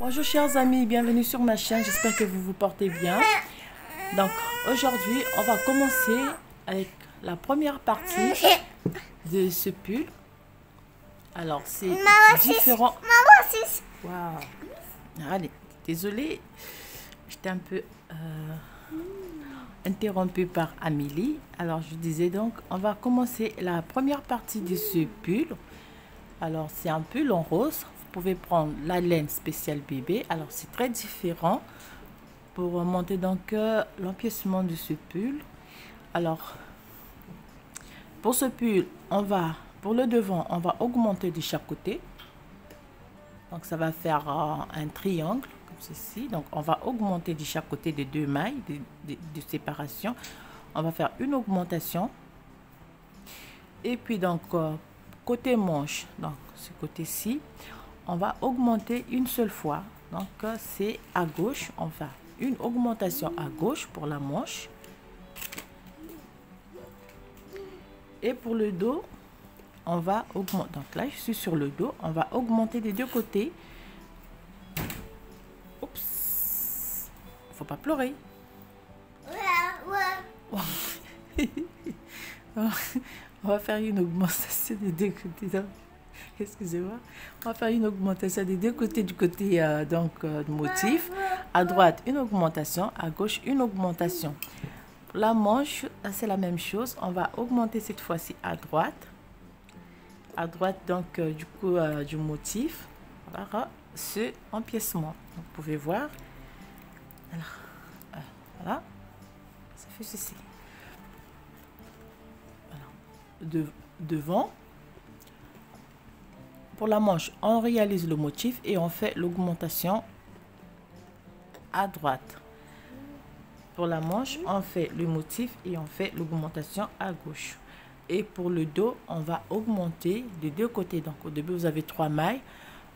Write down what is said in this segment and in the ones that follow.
Bonjour chers amis, bienvenue sur ma chaîne, j'espère que vous vous portez bien. Donc aujourd'hui, on va commencer avec la première partie de ce pull. Alors c'est différent. Waouh. Allez, désolée, j'étais un peu interrompue par Amélie. Alors je disais donc, on va commencer la première partie de ce pull. Alors c'est un pull en rose. Vous pouvez prendre la laine spéciale bébé. Alors c'est très différent pour monter donc l'empiècement de ce pull. Alors pour ce pull, pour le devant, on va augmenter de chaque côté. Donc ça va faire un triangle comme ceci. Donc on va augmenter de chaque côté de 2 mailles de séparation. On va faire une augmentation. Et puis donc côté manche, donc ce côté-ci, on va augmenter une seule fois. Donc c'est à gauche, on va une augmentation à gauche pour la manche. Et pour le dos, on va augmenter. Donc là, je suis sur le dos, on va augmenter des deux côtés. Oups, faut pas pleurer. On va faire une augmentation des deux côtés. Excusez-moi. On va faire une augmentation des deux côtés du côté du motif. À droite, une augmentation. À gauche, une augmentation. La manche, c'est la même chose. On va augmenter cette fois-ci à droite. À droite, donc, du coup, du motif. Voilà, ce empiècement. Vous pouvez voir. Alors, voilà. Ça fait ceci. Alors, devant. Pour la manche, on réalise le motif et on fait l'augmentation à droite. Pour la manche, on fait le motif et on fait l'augmentation à gauche. Et pour le dos, on va augmenter des deux côtés. Donc au début, vous avez 3 mailles,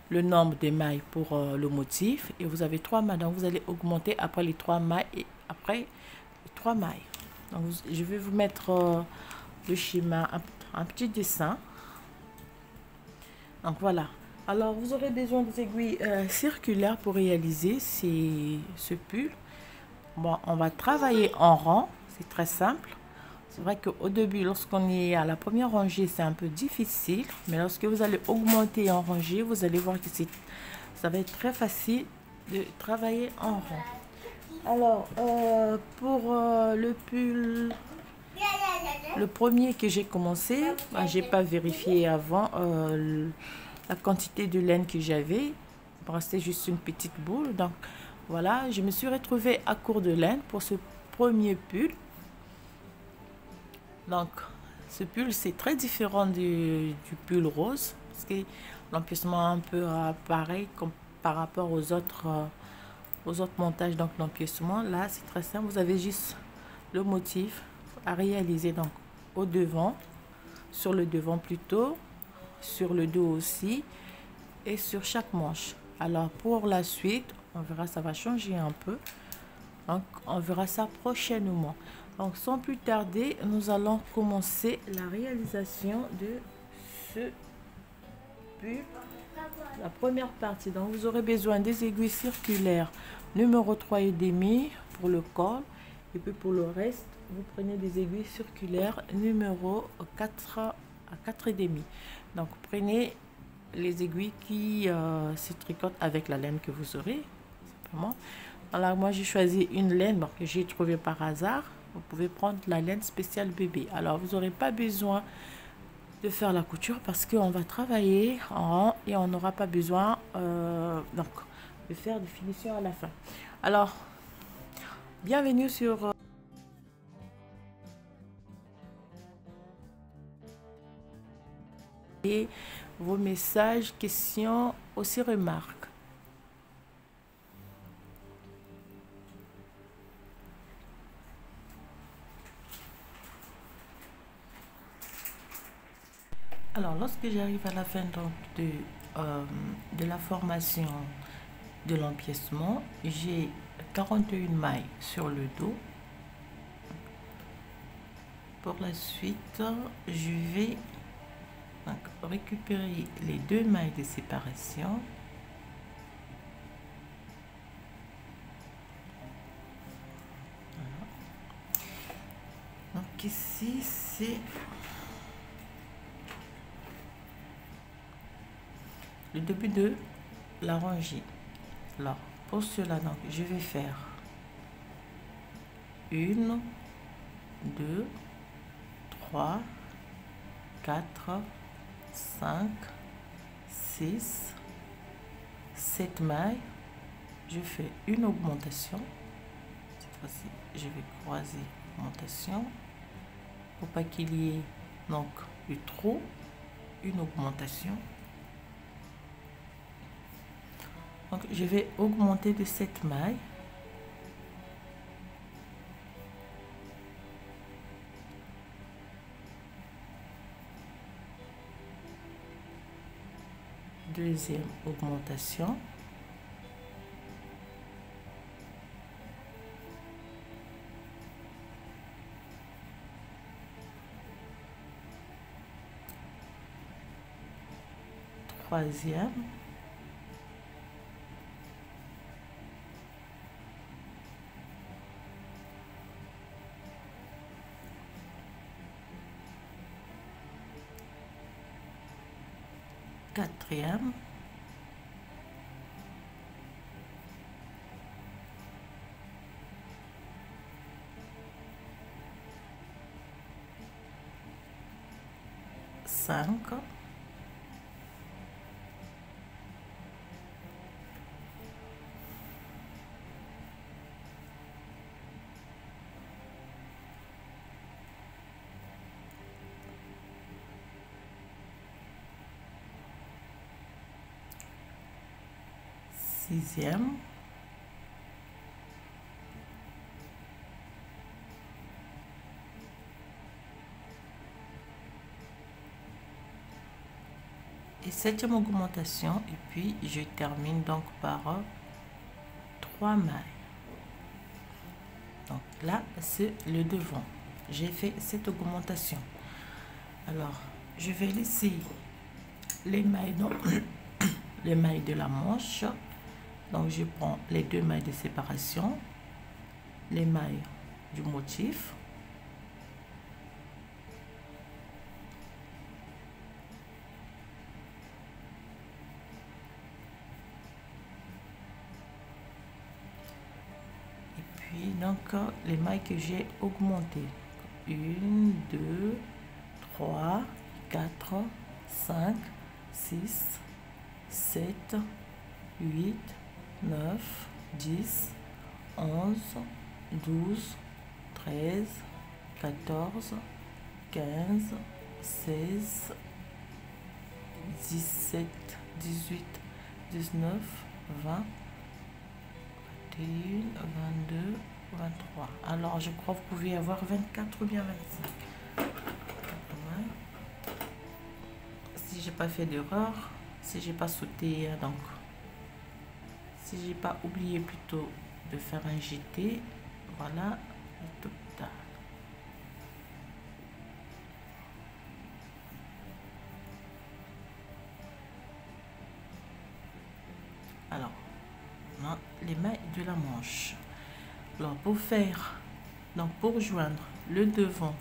le nombre des mailles pour le motif. Et vous avez 3 mailles. Donc vous allez augmenter après les 3 mailles et après les 3 mailles. Donc je vais vous mettre le schéma, un petit dessin. Donc voilà. Alors vous aurez besoin des aiguilles circulaires pour réaliser ce pull. Bon, on va travailler en rang, c'est très simple. C'est vrai qu'au début, lorsqu'on est à la première rangée, c'est un peu difficile. Mais lorsque vous allez augmenter en rangée, vous allez voir que ça va être très facile de travailler en rang. Alors, pour le pull, le premier que j'ai commencé, j'ai pas vérifié avant la quantité de laine que j'avais. Il me restait juste une petite boule. Donc voilà, je me suis retrouvée à court de laine pour ce premier pull. Donc ce pull, c'est très différent du pull rose. Parce que l'empiècement est un peu pareil comme par rapport aux autres montages. Donc l'empiècement, là, c'est très simple. Vous avez juste le motif à réaliser donc au devant, sur le devant plutôt, sur le dos aussi et sur chaque manche. Alors pour la suite, on verra, ça va changer un peu. Donc on verra ça prochainement. Donc sans plus tarder, nous allons commencer la réalisation de ce pull, la première partie. Donc vous aurez besoin des aiguilles circulaires numéro 3,5 pour le col. Et puis pour le reste, vous prenez des aiguilles circulaires numéro 4 à 4,5. Donc prenez les aiguilles qui se tricotent avec la laine que vous aurez. Simplement. Alors moi j'ai choisi une laine que j'ai trouvée par hasard. Vous pouvez prendre la laine spéciale bébé. Alors vous n'aurez pas besoin de faire la couture parce qu'on va travailler en rang et on n'aura pas besoin donc de faire des finitions à la fin. Alors bienvenue sur vos messages, questions, aussi remarques. Alors, lorsque j'arrive à la fin donc, de la formation de l'empiècement, j'ai 41 mailles sur le dos. Pour la suite, je vais donc récupérer les 2 mailles de séparation ici c'est le début de la rangée. Alors pour cela, donc je vais faire 1, 2, 3, 4, 5, 6, 7 mailles. Je fais une augmentation. Cette fois-ci, je vais croiser augmentation pour pas qu'il y ait donc du trop, une augmentation. Donc je vais augmenter de 7 mailles. Deuxième augmentation. Troisième. Quatrième. Cinq. Sixième. Et septième augmentation, et puis je termine donc par 3 mailles. Donc là c'est le devant, j'ai fait cette augmentation. Alors je vais laisser les mailles dans les mailles de la manche. Donc je prends les 2 mailles de séparation, les mailles du motif, et puis donc les mailles que j'ai augmentées, 1, 2, 3, 4, 5, 6, 7, 8, 9, 10, 11, 12, 13, 14, 15, 16, 17, 18, 19, 20, 21, 22, 23. Alors je crois que vous pouvez avoir 24 ou bien 25. Si j'ai pas fait d'erreur, si j'ai pas sauté, donc si j'ai pas oublié plutôt de faire un jeté, voilà le total. Alors les mailles de la manche. Alors pour faire, donc pour joindre le devant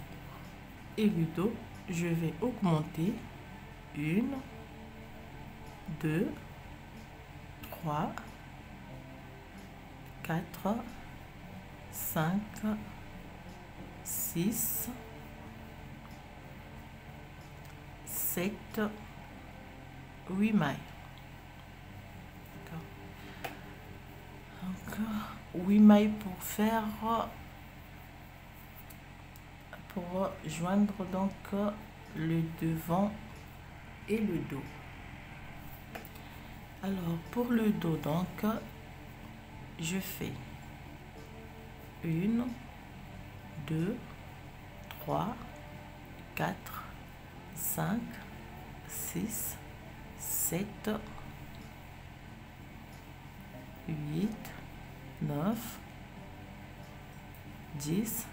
et le dos, je vais augmenter 1, 2, 3, 4, 5, 6, 7, 8 mailles. Donc 8 mailles pour faire, pour joindre donc le devant et le dos. Alors pour le dos, donc je fais 1, 2, 3, 4, 5, 6, 7, 8, 9, 10.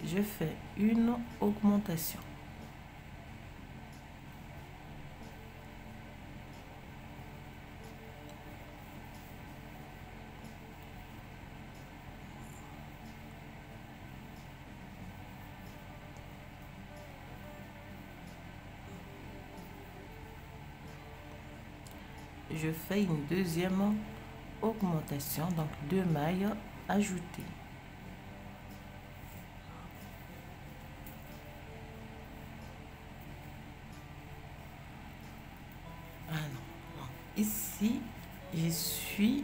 Je fais une augmentation. je fais une deuxième augmentation, donc 2 mailles ajoutées. Alors, ici je suis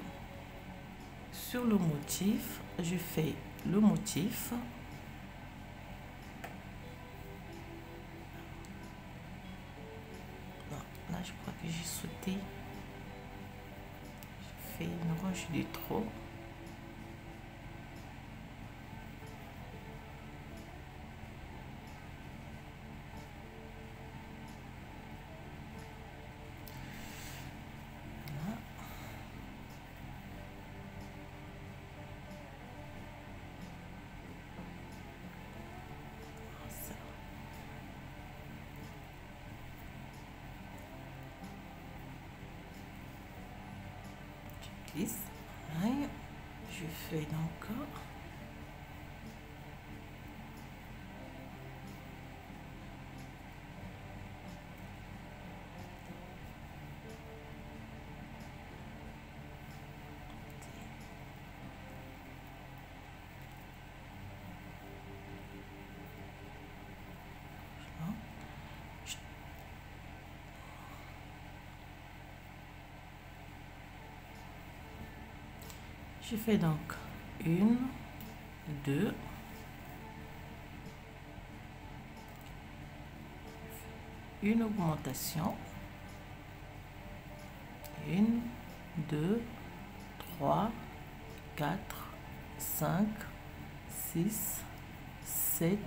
sur le motif, je fais le motif, là je crois que j'ai sauté, j'ai fait une rangée de trop. Je fais donc je fais donc 1, 2, une augmentation, 1, 2, 3, 4, 5, 6, 7,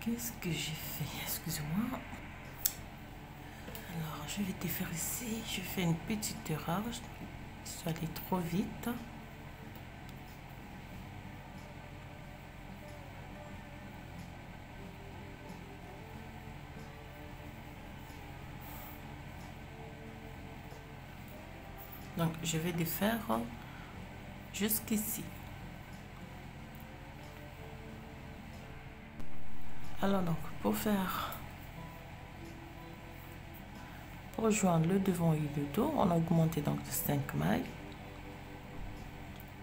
qu'est-ce que j'ai fait? Excuse-moi. Alors, je vais te faire ici. Je fais une petite erreur. Je suis allée trop vite. Donc, je vais défaire jusqu'ici. Alors, donc, pour rejoindre le devant et le dos, on a augmenté donc de 5 mailles.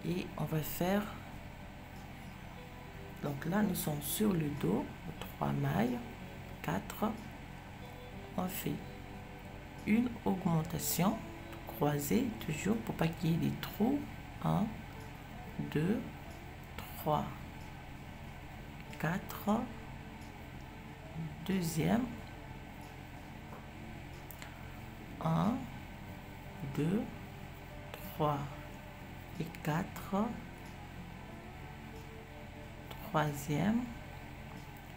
Et on va faire, donc là, nous sommes sur le dos, 3 mailles, 4. On fait une augmentation croisée, toujours pour pas qu'il y ait des trous. 1, 2, 3, 4, deuxième, 1, 2, 3 et 4, troisième,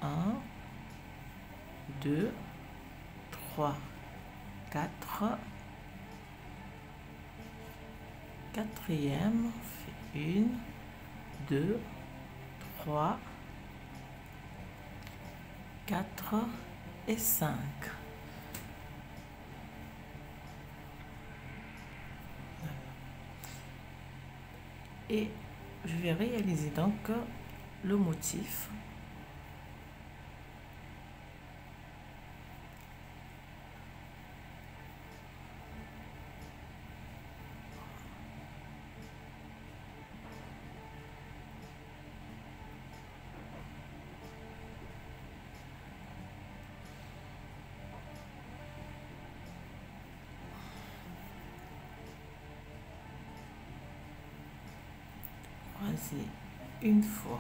1, 2, 3, 4, quatrième, on fait 1, 2, 3, 4 et 5. Et je vais réaliser donc le motif. Croiser une fois,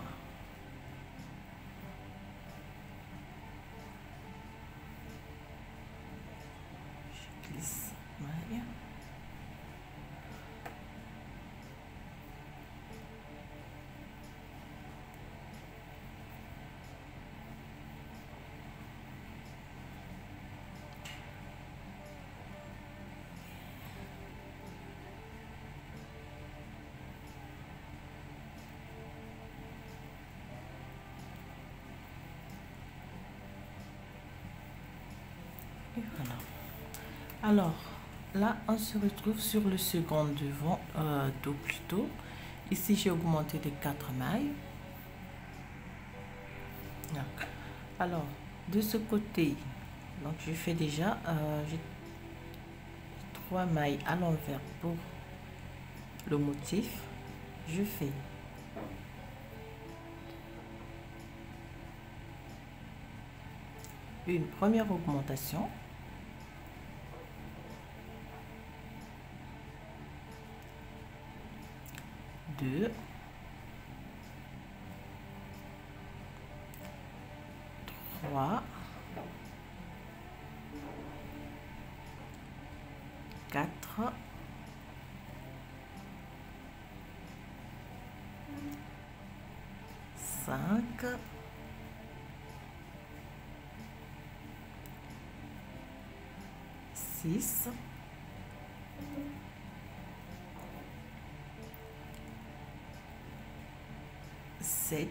je glisse maille, et voilà. Alors là, on se retrouve sur le second devant, dos plutôt. Ici, j'ai augmenté de 4 mailles. Alors, de ce côté, donc je fais déjà j'ai 3 mailles à l'envers pour le motif. Je fais une première augmentation, deux, trois, quatre, cinq, six, sept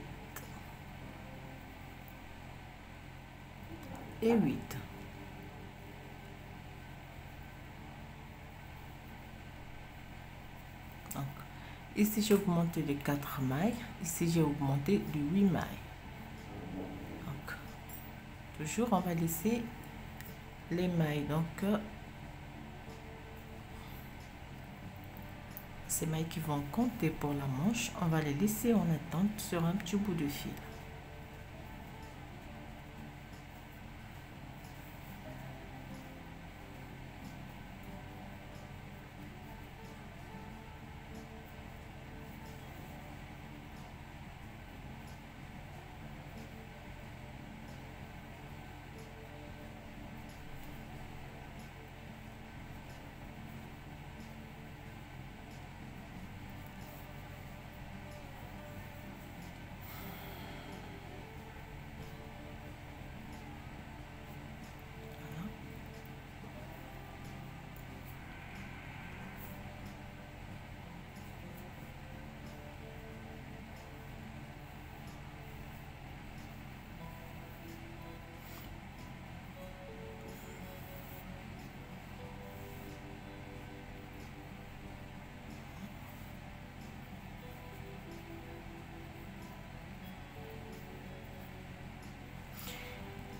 et 8. Donc, ici j'ai augmenté de 4 mailles, ici j'ai augmenté de 8 mailles. Donc, toujours on va laisser les mailles, donc ces mailles qui vont compter pour la manche, on va les laisser en attente sur un petit bout de fil.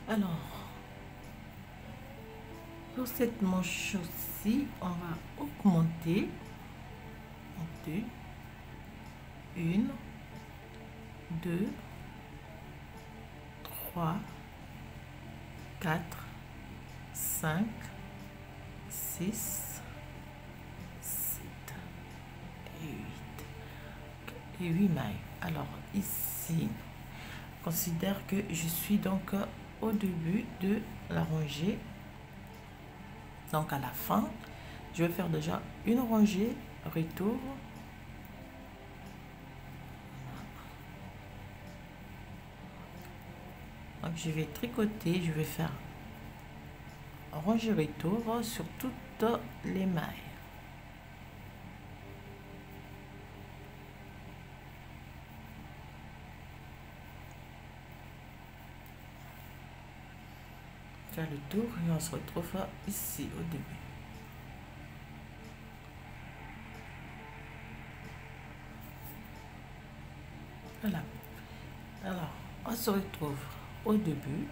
Alors, pour cette manche-ci, on va augmenter en deux, une, deux, trois, quatre, cinq, six, sept et 8 mailles. Alors ici, considère que je suis donc au début de la rangée. Donc à la fin, je vais faire déjà une rangée retour. Donc je vais tricoter, je vais faire rangée retour sur toutes les mailles. Faire le tour et on se retrouve ici au début. Voilà. Alors, on se retrouve au début.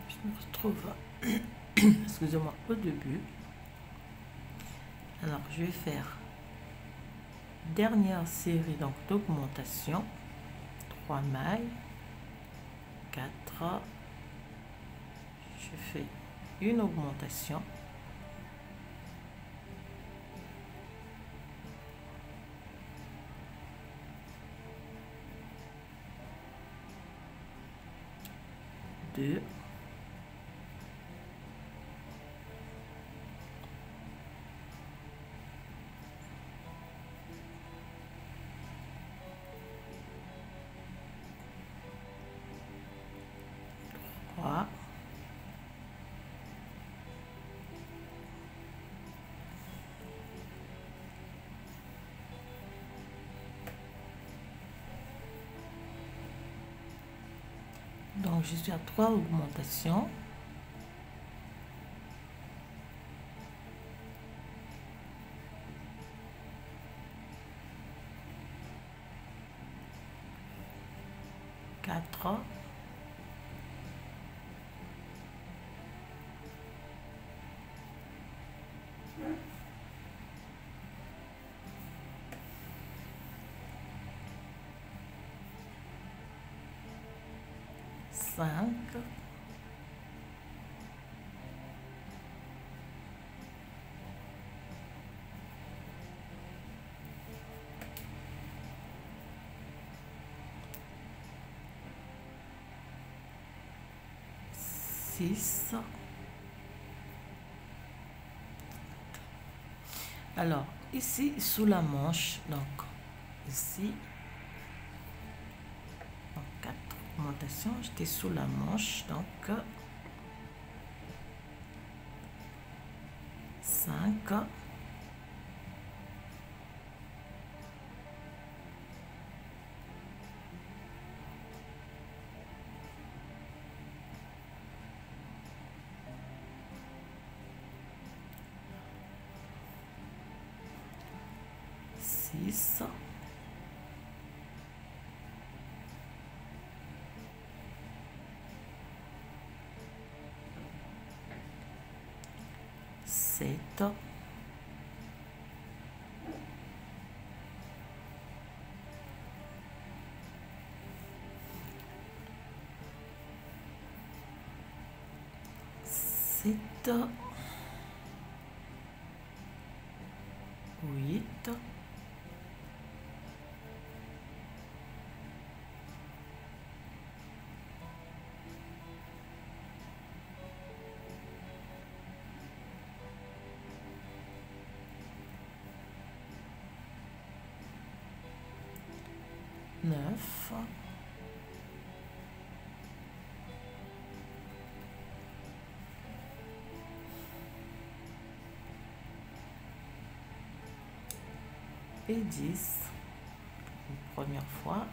Je me retrouve, excusez-moi, au début. Alors, je vais faire dernière série donc d'augmentation, 3 mailles, 4, je fais une augmentation, deux, trois, donc je suis à 3 augmentations, 4, 5, 6. Alors, ici, sous la manche, donc, ici, en 4 augmentations, j'étais sous la manche, donc, 5, 6, 7, 7, 8, 9, 10. Une première fois,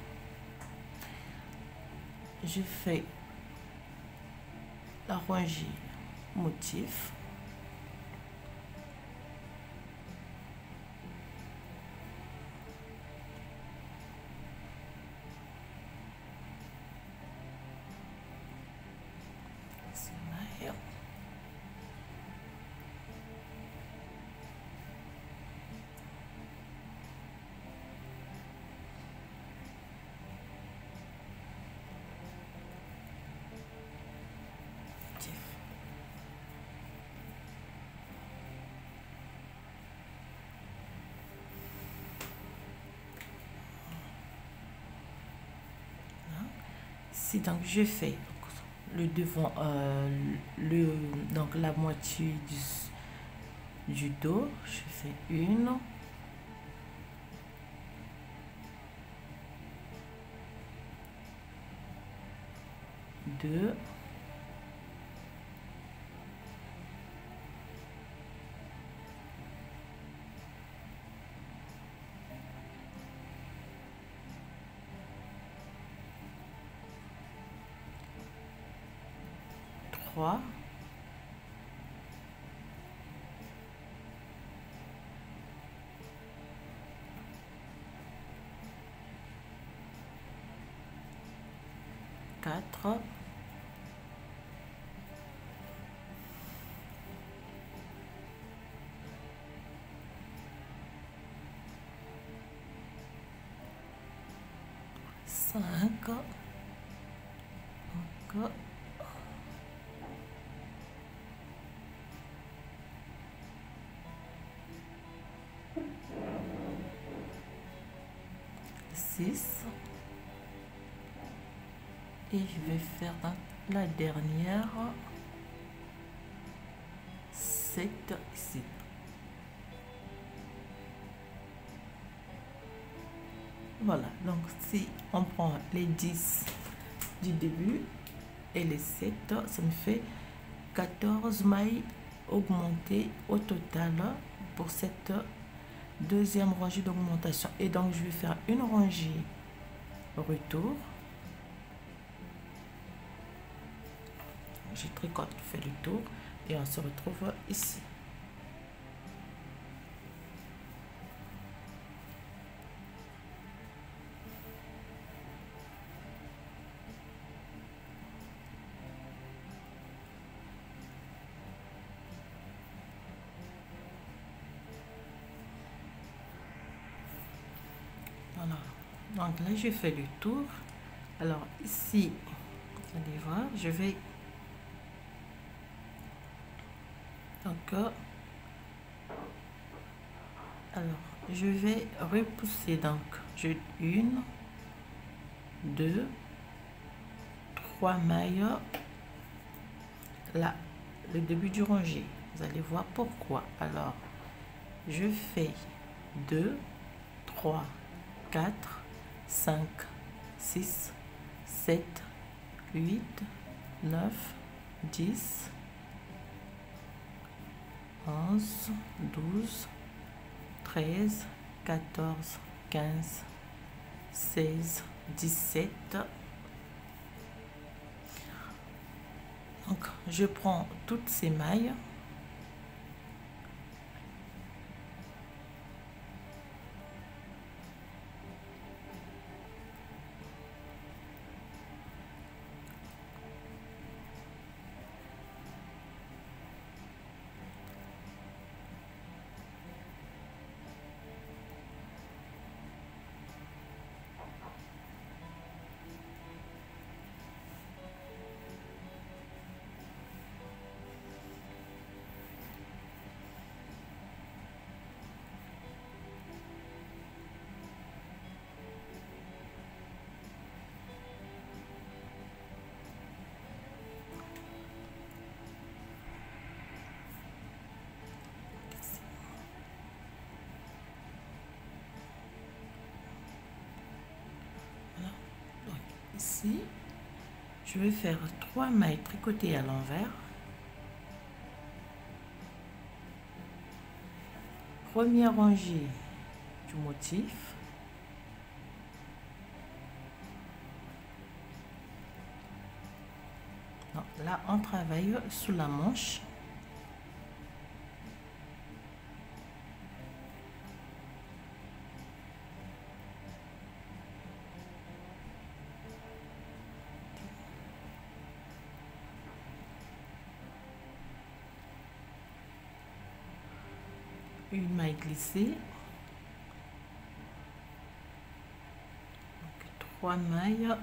je fais la rangée motif, si donc je fais le devant, donc la moitié du dos, je fais 1, 2, 3, 4, 5, encore 6, et je vais faire dans la dernière 7 ici. Voilà, donc si on prend les 10 du début et les 7, ça me fait 14 mailles augmentées au total pour cette deuxième rangée d'augmentation. Et donc je vais faire une rangée retour, je tricote, je fais le tour et on se retrouve ici. Voilà. Donc là, je fais le tour. Alors ici, vous allez voir, je vais encore. Alors, je vais repousser donc. J'ai 1, 2, 3 mailles. Là, le début du rangé. Vous allez voir pourquoi. Alors, je fais 2, 3, 4, 5, 6, 7, 8, 9, 10, 11, 12, 13, 14, 15, 16, 17. Donc, je prends toutes ces mailles. Ici, je vais faire 3 mailles tricotées à l'envers. Première rangée du motif. Donc, là, on travaille sous la manche. Une maille glissée, donc 3 mailles,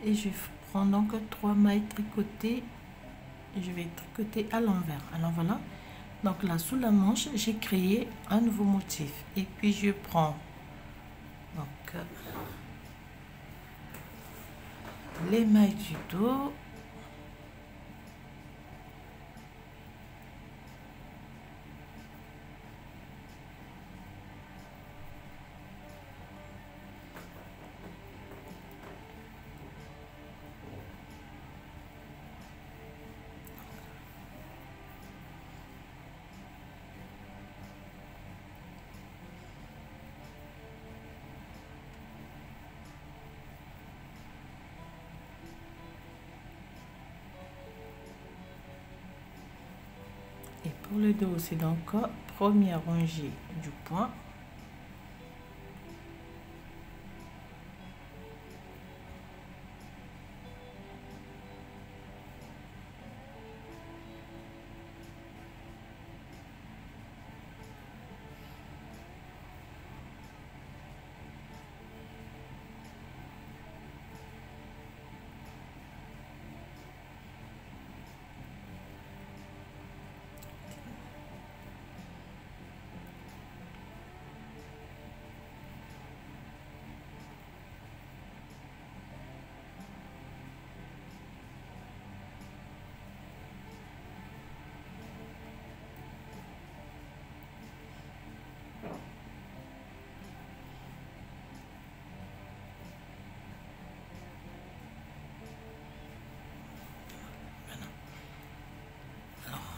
et je prends donc 3 mailles tricotées et je vais tricoter à l'envers. Alors voilà, donc là sous la manche j'ai créé un nouveau motif et puis je prends donc les mailles du dos, et pour le dos c'est donc première rangée du point.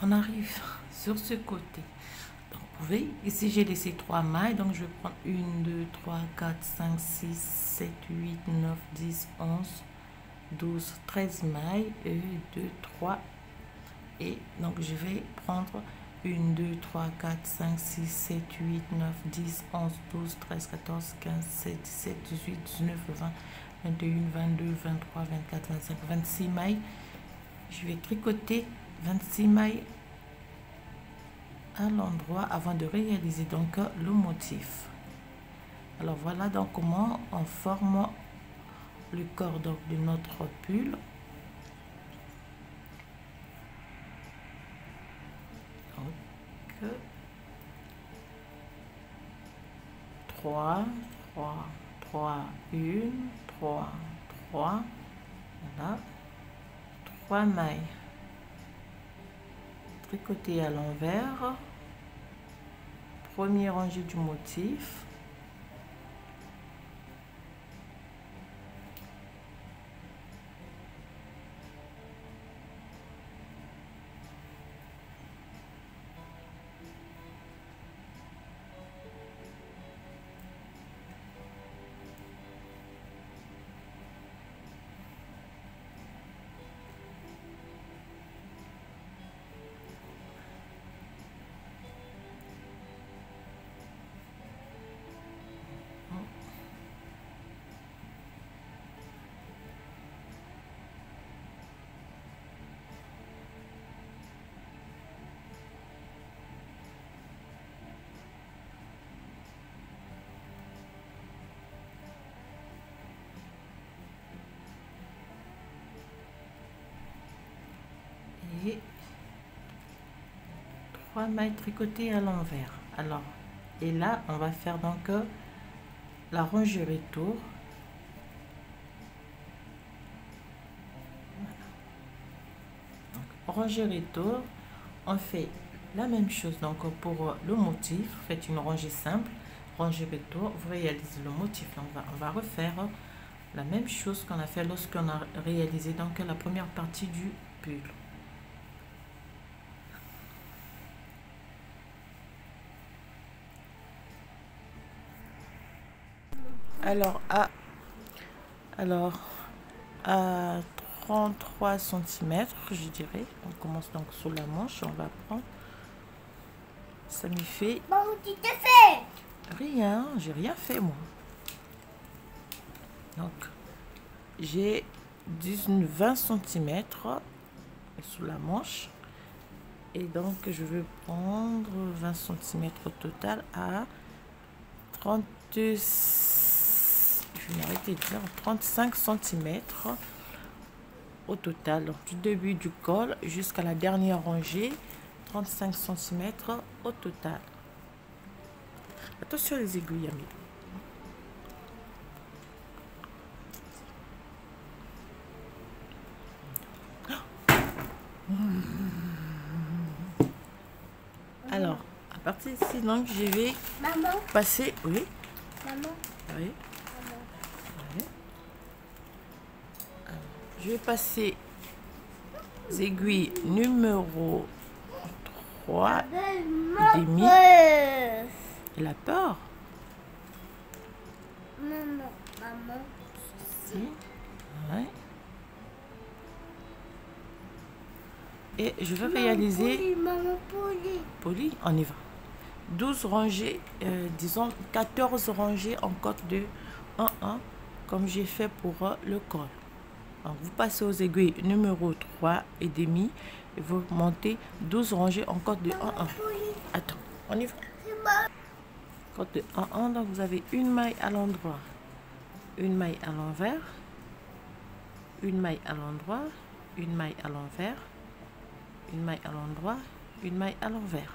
On arrive sur ce côté. Donc, vous pouvez, ici j'ai laissé 3 mailles, donc je vais prendre 1, 2, 3, 4, 5, 6, 7, 8, 9, 10, 11, 12, 13 mailles, 1, 2, 3, et donc je vais prendre 1, 2, 3, 4, 5, 6, 7, 8, 9, 10, 11, 12, 13, 14, 15, 16, 17, 18, 19, 20, 21, 22, 23, 24, 25, 26 mailles. Je vais tricoter 26 mailles à l'endroit avant de réaliser donc le motif. Alors voilà donc comment on forme le corps donc de notre pull. Donc 3, 3, 3, 1, 3, 3, voilà, 3 mailles tricotées à l'envers, premier rangée du motif, et 3 mailles tricotées à l'envers. Alors, et là on va faire donc la rangée retour. Rangée retour, on fait la même chose donc pour le motif. Faites une rangée simple, rangée retour, vous réalisez le motif. Donc on va refaire la même chose qu'on a fait lorsqu'on a réalisé donc la première partie du pull. Alors à 33 cm, je dirais, on commence donc sous la manche, on va prendre, ça me fait... Bon, tu t'es fait? Rien, j'ai rien fait moi. Donc j'ai 20 cm sous la manche et donc je vais prendre 20 cm au total à 30, je vais m'arrêter de dire 35 cm au total, donc du début du col jusqu'à la dernière rangée, 35 cm au total. Attention les aiguilles, amis. Alors, à partir d'ici, donc, je vais passer... Oui. Maman. Oui. Oui. Alors, je vais passer les aiguilles numéro 3 et demi. Elle a peur. Maman. Maman. Si. Ouais. Et je vais réaliser... Poli, on y va. 12 rangées, disons 14 rangées en côte de 1-1, comme j'ai fait pour le col. Donc, vous passez aux aiguilles numéro 3 et demi et vous montez 12 rangées en côte de 1-1. Attends, on y va. Côte de 1-1, donc vous avez une maille à l'endroit, une maille à l'envers, une maille à l'endroit, une maille à l'envers, une maille à l'endroit, une maille à l'envers.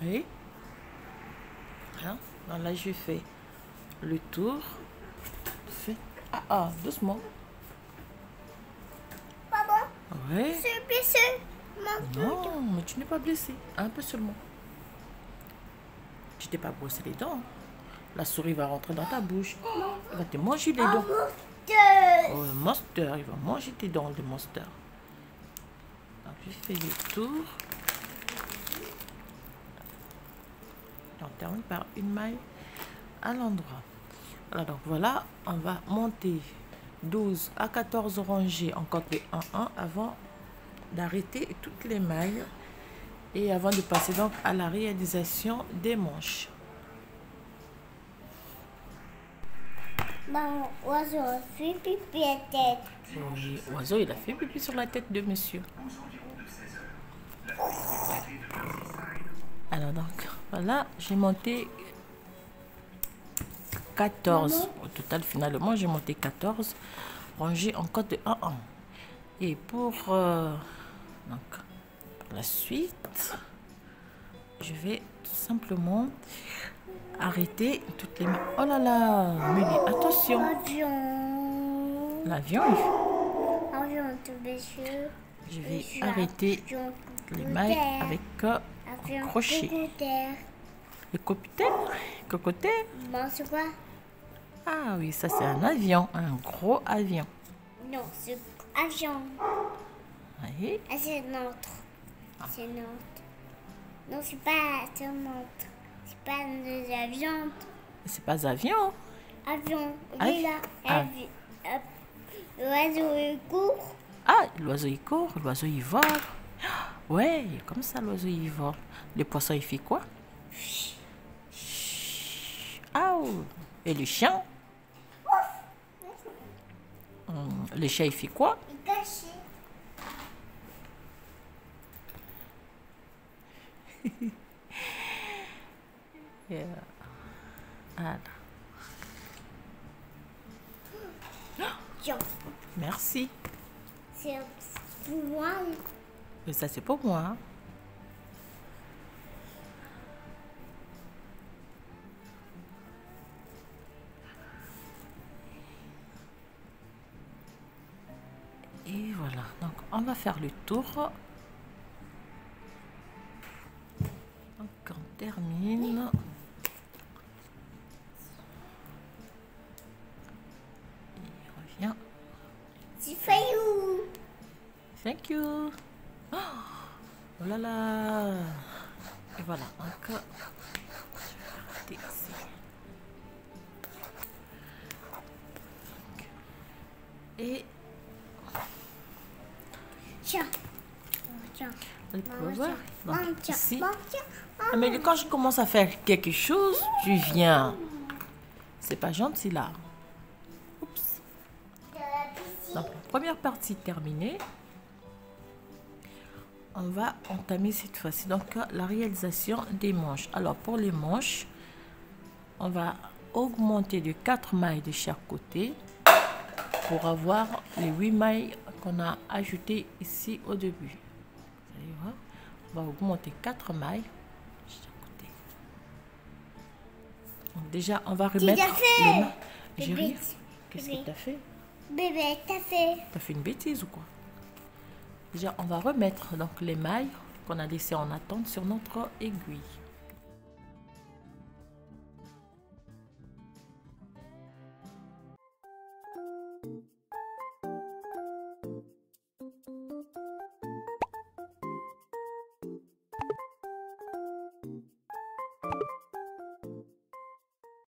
Oui. Voilà. Donc là, je fais le tour. Doucement. Maman. Oui. Je suis blessée. Non, mais tu n'es pas blessé. Un peu seulement. Tu t'es pas brossé les dents. La souris va rentrer dans ta bouche. Elle va te manger les dents. Oh, le monster, il va manger tes dents, le monster. Donc, je fais le tour. Et on termine par une maille à l'endroit. Alors, donc voilà, on va monter 12 à 14 rangées en corde de 1-1 avant d'arrêter toutes les mailles et avant de passer donc à la réalisation des manches. Maman, oiseau a fait pipi à tête. Oui, l'oiseau, il a fait pipi sur la tête de monsieur. Alors donc, voilà, j'ai monté 14. Maman. Au total, finalement, j'ai monté 14 rangées en corde de 1-1. Et pour la suite, je vais tout simplement arrêter toutes les mains. Oh là là, Mélie, attention. Avion. L'avion. Avion, tout monsieur. Je vais arrêter les mailles avec un crochet. Le cocotier. Non, c'est quoi? Ah oui, ça c'est un avion, un gros avion. Non, c'est avion. Oui. Ah, c'est notre. C'est notre. Non, c'est pas notre. C'est pas des avions. C'est pas avion. Avion. Il est là. L'oiseau il court. Ah, l'oiseau il court, l'oiseau il vole. Ouais, comme ça l'oiseau il vole. Le poisson il fait quoi? Ah, et le chien? Le chien il fait quoi? Il est caché. Yeah. Voilà. Tiens. Merci. C'est pour moi. Et ça c'est pour moi. Et voilà, donc on va faire le tour. Donc on termine. Et revient. C'est faillou. Thank you. Oh là là. Et voilà, donc je vais arrêter ici. Et Tiens. Tiens. on peut voir. Donc, Tiens. ici. Tiens. Ah, mais quand je commence à faire quelque chose, tu viens. C'est pas gentil là. Oups. Donc, la première partie terminée. On va entamer cette fois-ci donc la réalisation des manches. Alors pour les manches, on va augmenter de 4 mailles de chaque côté pour avoir les 8 mailles qu'on a ajoutées ici au début. Vous allez voir, on va augmenter 4 mailles de chaque côté. Donc déjà, on va remettre les mains. Chérie, qu'est-ce que tu as fait? Bébé, t'as fait. Tu as fait une bêtise ou quoi? Déjà, on va remettre donc les mailles qu'on a laissées en attente sur notre aiguille.